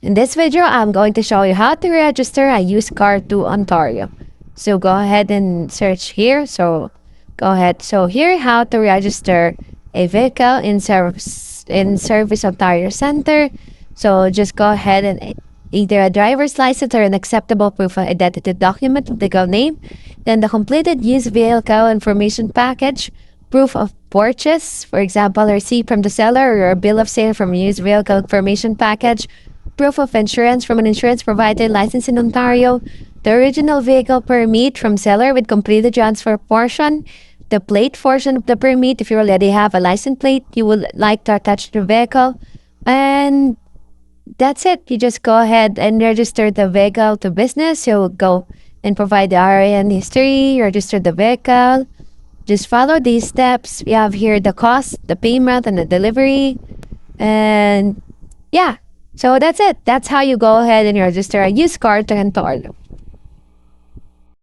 In this video, I'm going to show you how to register a used car to Ontario. So go ahead and search here. So go ahead. So here, how to register a vehicle in Service Ontario Center. So just go ahead and either a driver's license or an acceptable proof of identity document with legal name, then the completed used vehicle information package, proof of purchase, for example, a receipt from the seller or a bill of sale from a used vehicle information package, proof of insurance from an insurance provider licensed in Ontario, the original vehicle permit from seller with completed transfer portion, the plate portion of the permit if you already have a license plate you would like to attach to the vehicle, and that's it. You just go ahead and register the vehicle to business. You'll go and provide the RIN history, register the vehicle. Just follow these steps. We have here the cost, the payment, and the delivery. And yeah, so that's it. That's how you go ahead and register a used car to Ontario.